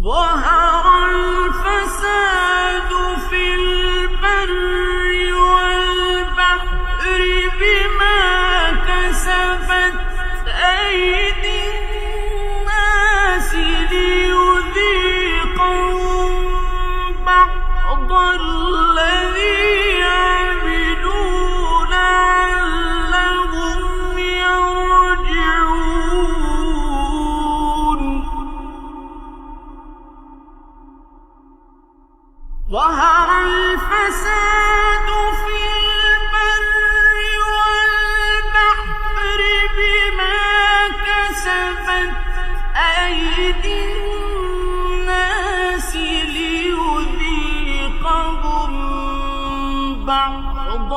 ظهر الفساد في البر والبحر بما كسبت أيدي الناس ليذيقهم بعض الذي عملوا لعلهم يرجعون. ظهر الفساد في البر والبحر بما كسبت أيدي الناس ليذيقهم بعض